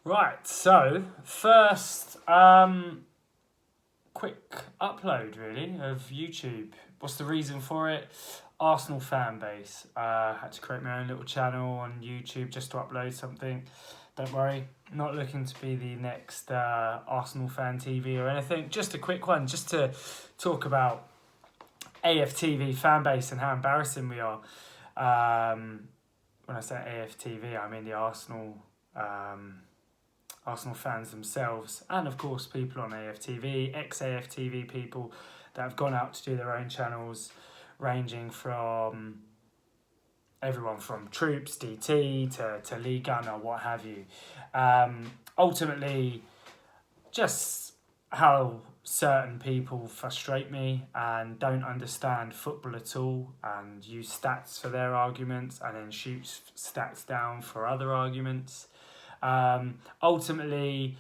Right, so first quick upload really of YouTube. What's the reason for it? Arsenal fan base. Had to create my own little channel on YouTube just to upload something. Don't worry, not looking to be the next Arsenal fan TV or anything. Just a quick one, just to talk about AFTV fan base and how embarrassing we are. When I say AFTV, I mean the Arsenal fans themselves, and of course people on AFTV, ex-AFTV people that have gone out to do their own channels, ranging from everyone from Troops, DT, to Lee Gunner, what have you. Ultimately, just how certain people frustrate me and don't understand football at all and use stats for their arguments and then shoot stats down for other arguments. Ultimately,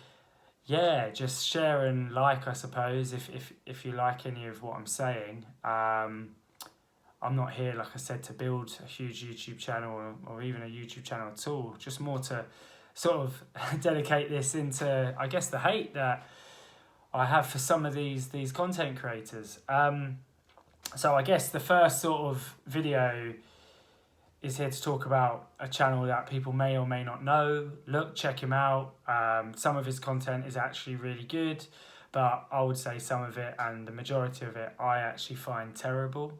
yeah, just share and like, I suppose, if you like any of what I'm saying. I'm not here, like I said, to build a huge YouTube channel or even a YouTube channel at all. Just more to sort of dedicate this into, I guess, the hate that I have for some of these content creators. So I guess the first sort of video is here to talk about a channel that people may or may not know. Look, check him out. Some of his content is actually really good, but I would say some of it and the majority of it I actually find terrible.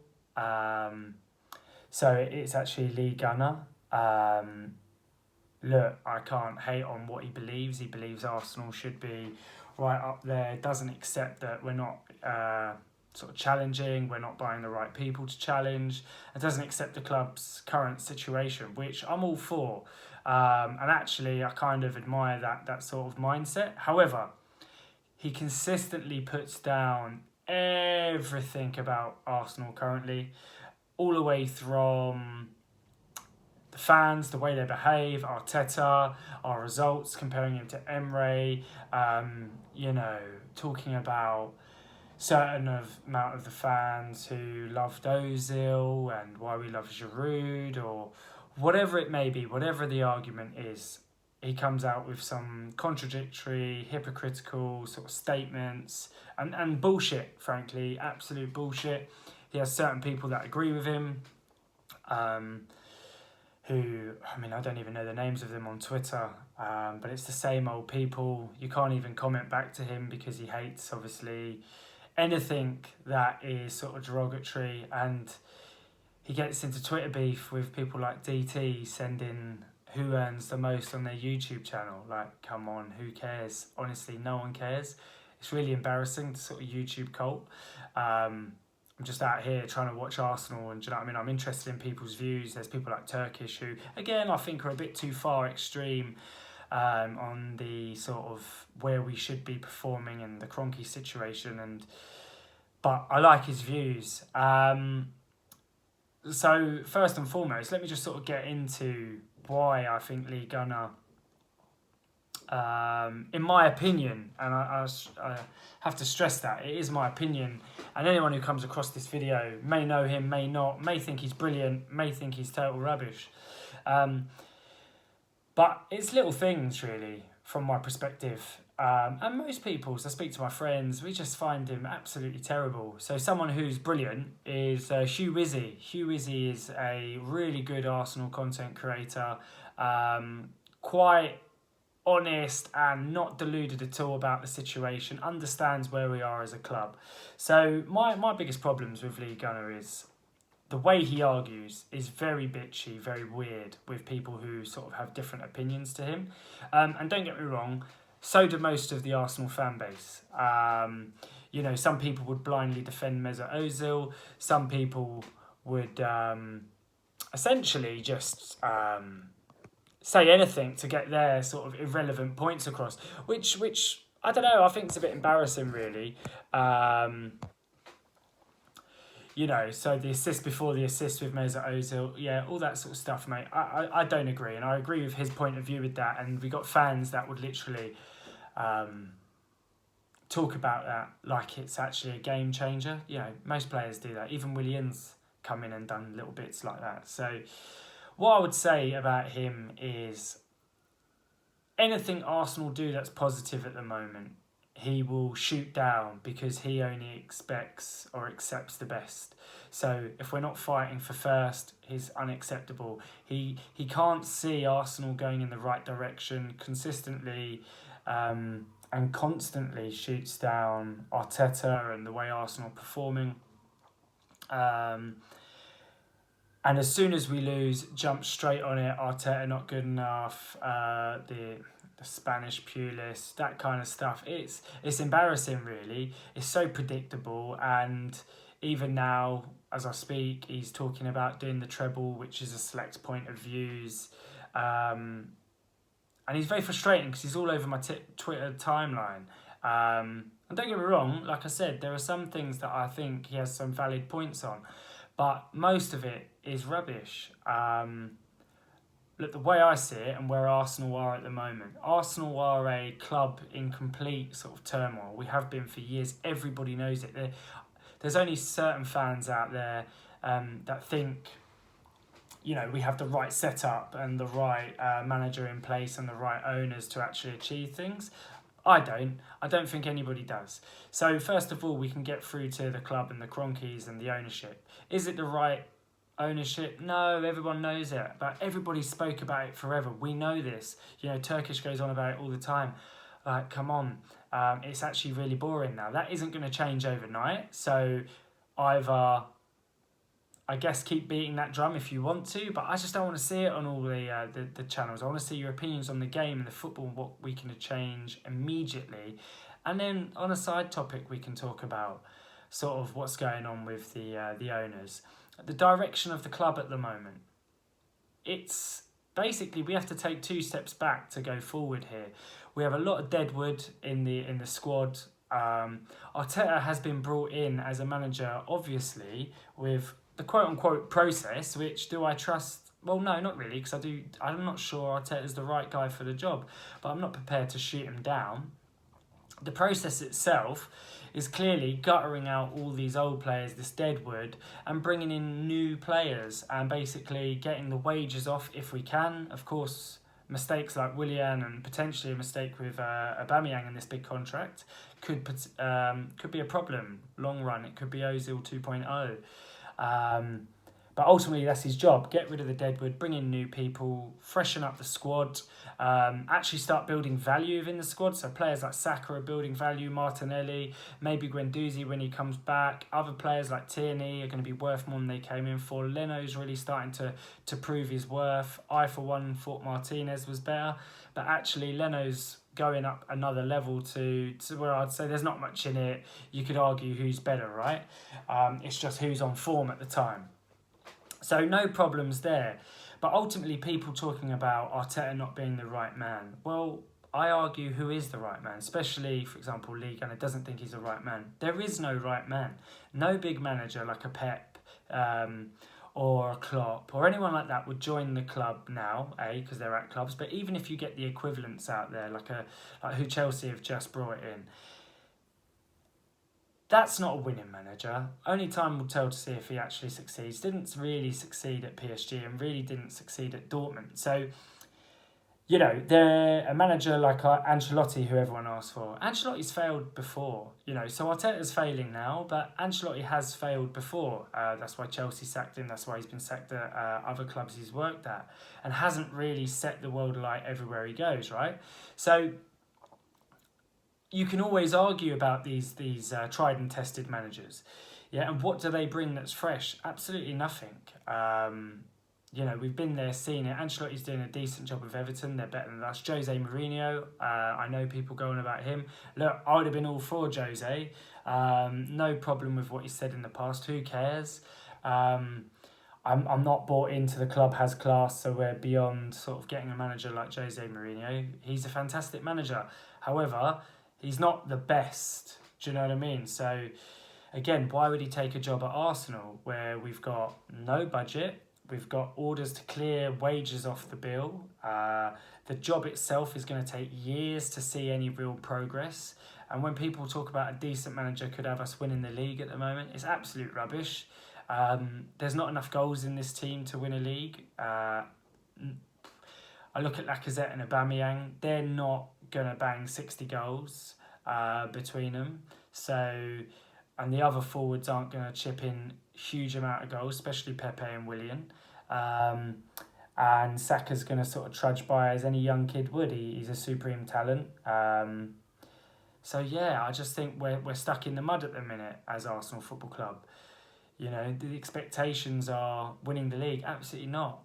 So it's actually Lee Gunner. Look, I can't hate on what he believes. He believes Arsenal should be right up there. Doesn't accept that we're not sort of challenging. We're not buying the right people to challenge. And doesn't accept the club's current situation, which I'm all for. And actually, I kind of admire that sort of mindset. However, he consistently puts down everything about Arsenal currently, all the way from the fans, the way they behave, Arteta, our results, comparing him to Emre, talking about certain amount of the fans who loved Ozil and why we love Giroud or whatever it may be, whatever the argument is, he comes out with some contradictory, hypocritical sort of statements and bullshit, frankly, absolute bullshit. He has certain people that agree with him, who, I mean, I don't even know the names of them on Twitter, but it's the same old people. You can't even comment back to him because he hates, obviously, anything that is sort of derogatory, and he gets into Twitter beef with people like DT sending who earns the most on their YouTube channel. Like, come on, who cares? Honestly, no one cares. It's really embarrassing, the sort of YouTube cult. I'm just out here trying to watch Arsenal, and do you know what I mean? I'm interested in people's views. There's people like Turkish who, again, I think are a bit too far extreme on the sort of where we should be performing in the Kroenke situation, but I like his views. So first and foremost, let me just sort of get into why I think Lee Gunner, in my opinion, and I have to stress that it is my opinion, and anyone who comes across this video may know him, may not, may think he's brilliant, may think he's total rubbish. But it's little things, really, from my perspective. And most people, so I speak to my friends, we just find him absolutely terrible. So someone who's brilliant is Hugh Wizzy. Hugh Wizzy is a really good Arsenal content creator, quite honest and not deluded at all about the situation, understands where we are as a club. So my biggest problems with Lee Gunner is the way he argues is very bitchy, very weird with people who sort of have different opinions to him. And don't get me wrong, so do most of the Arsenal fan base. Some people would blindly defend Mesut Ozil. Some people would essentially just say anything to get their sort of irrelevant points across, which I don't know, I think it's a bit embarrassing, really. So the assist before the assist with Mesut Ozil, yeah, all that sort of stuff, mate. I don't agree, and I agree with his point of view with that. And we got fans that would literally talk about that like it's actually a game changer. Most players do that. Even Williams come in and done little bits like that. So what I would say about him is anything Arsenal do that's positive at the moment, he will shoot down because he only expects or accepts the best. So if we're not fighting for first, he's unacceptable. He can't see Arsenal going in the right direction consistently, and constantly shoots down Arteta and the way Arsenal are performing. And as soon as we lose, jump straight on it. Arteta not good enough. The Spanish pure list, that kind of stuff. It's embarrassing, really. It's so predictable, and even now, as I speak, he's talking about doing the treble, which is a select point of views, and he's very frustrating because he's all over my Twitter timeline. And don't get me wrong, like I said, there are some things that I think he has some valid points on, but most of it is rubbish. Look, the way I see it and where Arsenal are at the moment, Arsenal are a club in complete sort of turmoil. We have been for years. Everybody knows it. There's only certain fans out there that think, we have the right setup and the right manager in place and the right owners to actually achieve things. I don't think anybody does. So first of all, we can get through to the club and the Cronkies and the ownership. Is it the right ownership? No, everyone knows it, but everybody spoke about it forever. We know this. Turkish goes on about it all the time. Like, come on. It's actually really boring now. That isn't going to change overnight. So either, I guess, keep beating that drum if you want to, but I just don't want to see it on all the channels. I want to see your opinions on the game and the football and what we can change immediately. And then on a side topic, we can talk about sort of what's going on with the owners. The direction of the club at the moment. It's basically, we have to take 2 steps back to go forward here. We have a lot of deadwood in the squad. Arteta has been brought in as a manager, obviously, with the quote-unquote process, which do I trust? Well, no, not really, because I'm not sure Arteta's the right guy for the job, but I'm not prepared to shoot him down. The process itself is clearly guttering out all these old players, this deadwood, and bringing in new players and basically getting the wages off if we can. Of course, mistakes like Willian and potentially a mistake with Aubameyang in this big contract could be a problem. Long run, it could be Ozil 2.0. But ultimately, that's his job. Get rid of the deadwood, bring in new people, freshen up the squad, actually start building value within the squad. So players like Saka are building value, Martinelli, maybe Guendouzi when he comes back. Other players like Tierney are going to be worth more than they came in for. Leno's really starting to prove his worth. I, for one, thought Martinez was better. But actually, Leno's going up another level to where I'd say there's not much in it. You could argue who's better, right? It's just who's on form at the time. So no problems there. But ultimately, people talking about Arteta not being the right man. Well, I argue who is the right man, especially, for example, Ligue 1 doesn't think he's the right man. There is no right man. No big manager like a Pep or a Klopp or anyone like that would join the club now, because they're at clubs. But even if you get the equivalents out there, like who Chelsea have just brought in, that's not a winning manager. Only time will tell to see if he actually succeeds. Didn't really succeed at PSG and really didn't succeed at Dortmund. So, they're a manager like Ancelotti, who everyone asked for. Ancelotti's failed before, so Arteta's failing now, but Ancelotti has failed before. That's why Chelsea sacked him. That's why he's been sacked at other clubs he's worked at and hasn't really set the world alight everywhere he goes, right? So you can always argue about these tried and tested managers, and what do they bring that's fresh? Absolutely nothing. We've been there, seen it. Ancelotti's doing a decent job with Everton. They're better than us. Jose Mourinho, I know people going about him. Look, I would have been all for Jose. No problem with what he said in the past. Who cares? I'm not bought into the club has class, so we're beyond sort of getting a manager like Jose Mourinho. He's a fantastic manager. However, he's not the best. Do you know what I mean? So, again, why would he take a job at Arsenal where we've got no budget? We've got orders to clear wages off the bill. The job itself is going to take years to see any real progress. And when people talk about a decent manager could have us winning the league at the moment, it's absolute rubbish. There's not enough goals in this team to win a league. I look at Lacazette and Aubameyang. They're not gonna bang 60 goals between them. So, and the other forwards aren't gonna chip in huge amount of goals, especially Pepe and Willian. And Saka's going to sort of trudge by as any young kid would. He's a supreme talent. So yeah, I just think we're stuck in the mud at the minute as Arsenal Football Club. You know, the expectations are winning the league. Absolutely not.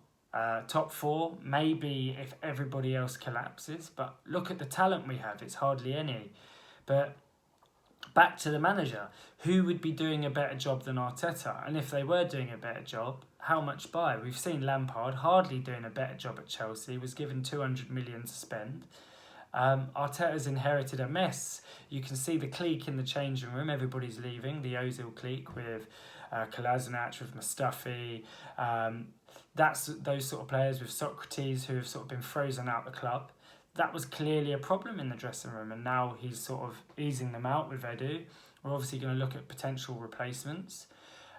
Top four, maybe if everybody else collapses. But look at the talent we have. It's hardly any. But back to the manager. Who would be doing a better job than Arteta? And if they were doing a better job, how much by? We've seen Lampard hardly doing a better job at Chelsea. He was given 200 million to spend. Arteta's inherited a mess. You can see the clique in the changing room. Everybody's leaving. The Ozil clique with Kolasinac, with Mustafi. That's those sort of players with Socrates who have sort of been frozen out the club. That was clearly a problem in the dressing room, and now he's sort of easing them out with Edu. We're obviously going to look at potential replacements.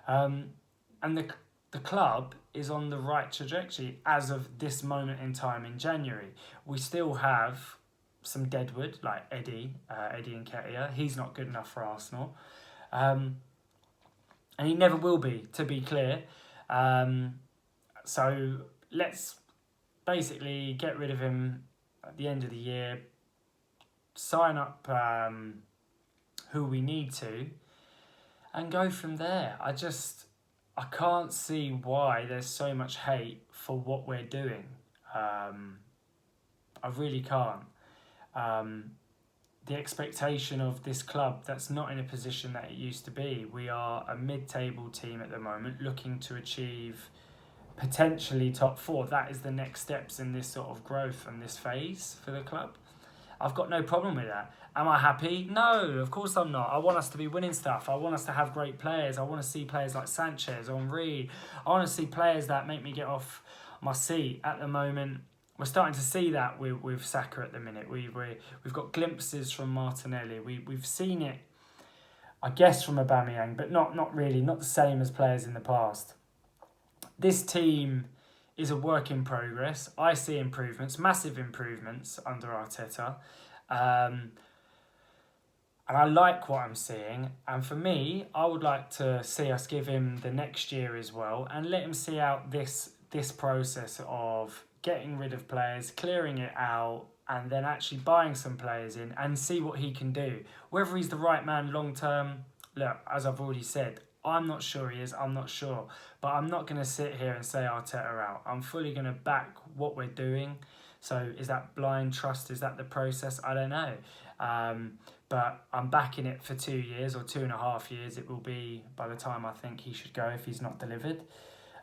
And the club is on the right trajectory as of this moment in time in January. We still have some deadwood, like Eddie Nketiah. He's not good enough for Arsenal. And he never will be, to be clear. So let's basically get rid of him at the end of the year, sign up who we need to, and go from there. I can't see why there's so much hate for what we're doing. I really can't. The expectation of this club that's not in a position that it used to be. We are a mid-table team at the moment looking to achieve potentially top four. That is the next steps in this sort of growth and this phase for the club. I've got no problem with that. Am I happy? No, of course I'm not. I want us to be winning stuff. I want us to have great players. I want to see players like Sanchez, Henry. I want to see players that make me get off my seat. At the moment, we're starting to see that with Saka at the minute. We've got glimpses from Martinelli. We've seen it, I guess, from Aubameyang, but not really, not the same as players in the past. This team is a work in progress. I see improvements, massive improvements under Arteta. And I like what I'm seeing. And for me, I would like to see us give him the next year as well and let him see out this process of getting rid of players, clearing it out, and then actually buying some players in and see what he can do. Whether he's the right man long term, look, as I've already said, I'm not sure he is, I'm not sure. But I'm not going to sit here and say Arteta out. I'm fully going to back what we're doing. So is that blind trust? Is that the process? I don't know. But I'm backing it for 2 years or 2.5 years. It will be by the time I think he should go if he's not delivered.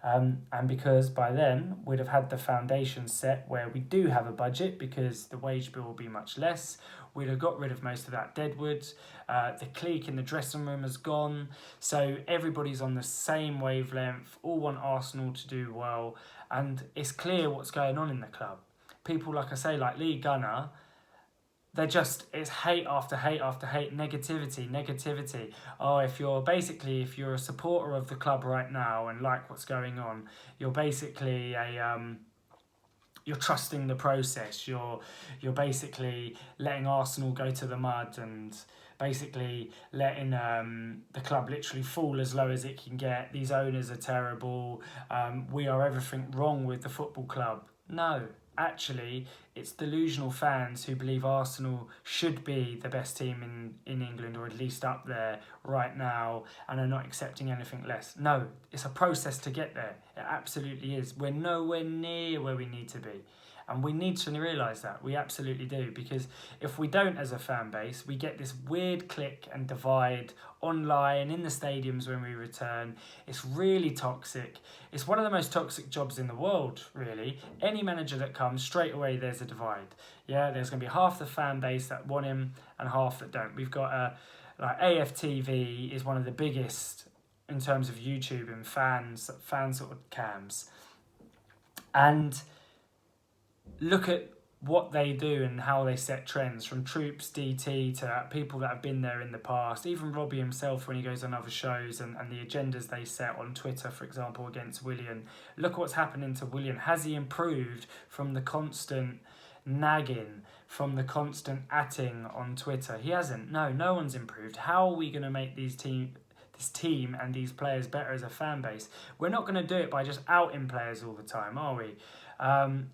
And because by then we'd have had the foundation set where we do have a budget because the wage bill will be much less. We'd have got rid of most of that deadwood. The clique in the dressing room has gone. So everybody's on the same wavelength, all want Arsenal to do well. And it's clear what's going on in the club. People, like I say, like Lee Gunner, it's hate after hate after hate, negativity. Oh, if you're a supporter of the club right now and like what's going on, you're basically you're trusting the process. You're basically letting Arsenal go to the mud and basically letting the club literally fall as low as it can get. These owners are terrible. We are everything wrong with the football club. No. Actually, it's delusional fans who believe Arsenal should be the best team in England, or at least up there right now, and are not accepting anything less. No, it's a process to get there. It absolutely is. We're nowhere near where we need to be. And we need to realise that. We absolutely do. Because if we don't as a fan base, we get this weird click and divide online, in the stadiums when we return. It's really toxic. It's one of the most toxic jobs in the world, really. Any manager that comes, straight away there's a divide. Yeah, there's going to be half the fan base that want him and half that don't. We've got AFTV is one of the biggest in terms of YouTube and fan sort of cams. And look at what they do and how they set trends, from Troops, DT, to people that have been there in the past, even Robbie himself when he goes on other shows, and the agendas they set on Twitter, for example, against Willian. Look what's happening to Willian. Has he improved from the constant nagging, from the constant atting on Twitter? He hasn't. No one's improved. How are we going to make this team and these players better as a fan base? We're not going to do it by just outing players all the time, are we?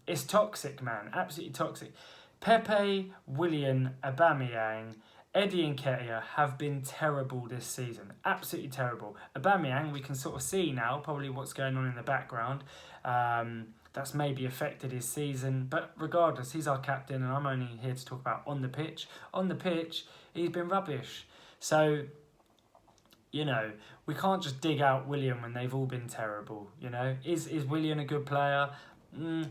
It's toxic, man. Absolutely toxic. Pepe, Willian, Aubameyang, Eddie Nketiah have been terrible this season. Absolutely terrible. Aubameyang, we can sort of see now probably what's going on in the background. That's maybe affected his season. But regardless, he's our captain, and I'm only here to talk about on the pitch. On the pitch, he's been rubbish. So, you know, we can't just dig out Willian when they've all been terrible. You know, is Willian a good player?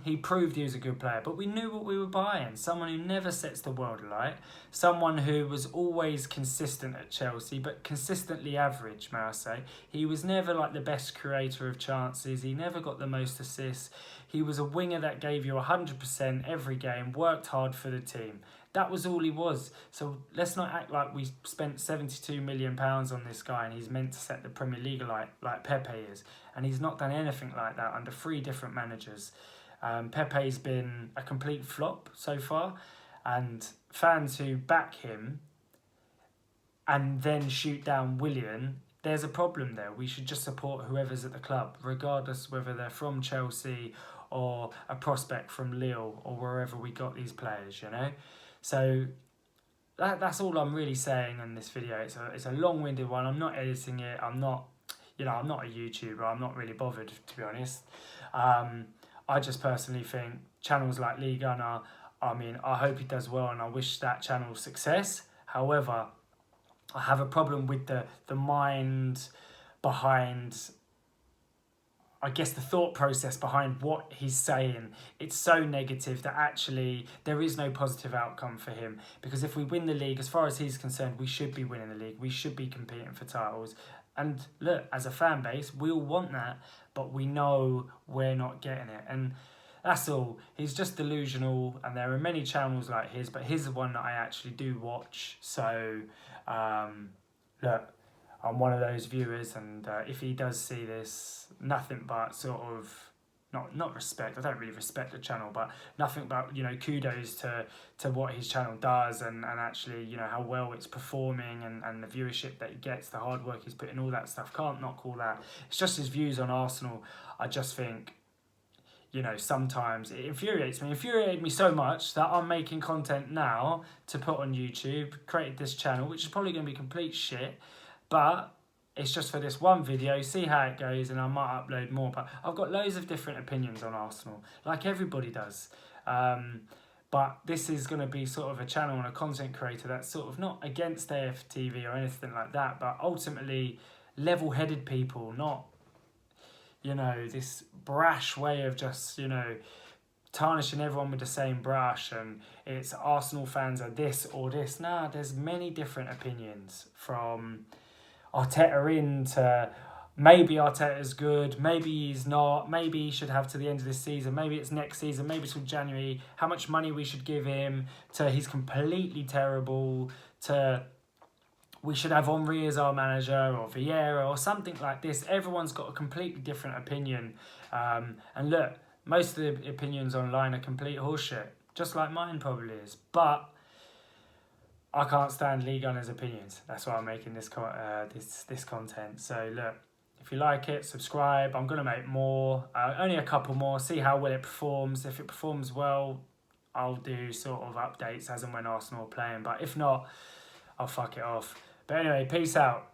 He proved he was a good player, but we knew what we were buying. Someone who never sets the world alight. Someone who was always consistent at Chelsea, but consistently average, may I say. He was never like the best creator of chances. He never got the most assists. He was a winger that gave you 100% every game, worked hard for the team. That was all he was. So let's not act like we spent £72 million on this guy and he's meant to set the Premier League like Pepe is. And he's not done anything like that under 3 different managers. Pepe's been a complete flop so far. And fans who back him and then shoot down Willian, there's a problem there. We should just support whoever's at the club, regardless whether they're from Chelsea or a prospect from Lille or wherever we got these players, you know? So that's all I'm really saying in this video. It's a long-winded one. I'm not editing it. I'm not a YouTuber. I'm not really bothered, to be honest. I just personally think channels like League Gunner, I hope he does well and I wish that channel success. However, I have a problem with the mind behind, I guess, the thought process behind what he's saying. It's so negative that actually there is no positive outcome for him. Because if we win the league, as far as he's concerned, we should be winning the league. We should be competing for titles. And look, as a fan base, we all want that, but we know we're not getting it. And that's all. He's just delusional, and there are many channels like his, but his is one that I actually do watch. So, look, I'm one of those viewers, and if he does see this, nothing but sort of not respect. I don't really respect the channel, but nothing but, you know, kudos to what his channel does and actually, you know, how well it's performing and the viewership that he gets, the hard work he's putting, all that stuff. Can't knock all that. It's just his views on Arsenal. I just think, you know, sometimes it infuriates me. It infuriated me so much that I'm making content now to put on YouTube, created this channel, which is probably going to be complete shit, but it's just for this one video, see how it goes, and I might upload more. But I've got loads of different opinions on Arsenal, like everybody does. But this is going to be sort of a channel and a content creator that's sort of not against AFTV or anything like that, but ultimately level-headed people, not, you know, this brash way of just, you know, tarnishing everyone with the same brush and it's Arsenal fans are this or this. Nah, there's many different opinions, from Arteta in to maybe Arteta's good, maybe he's not, maybe he should have to the end of this season, maybe it's next season, maybe till January, how much money we should give him, to he's completely terrible, to we should have Henry as our manager or Vieira or something like this. Everyone's got a completely different opinion. And look, most of the opinions online are complete horseshit, just like mine probably is. But I can't stand League Gunner's opinions. That's why I'm making this content. So look, if you like it, subscribe. I'm going to make more, only a couple more, see how well it performs. If it performs well, I'll do sort of updates as and when Arsenal are playing. But if not, I'll fuck it off. But anyway, peace out.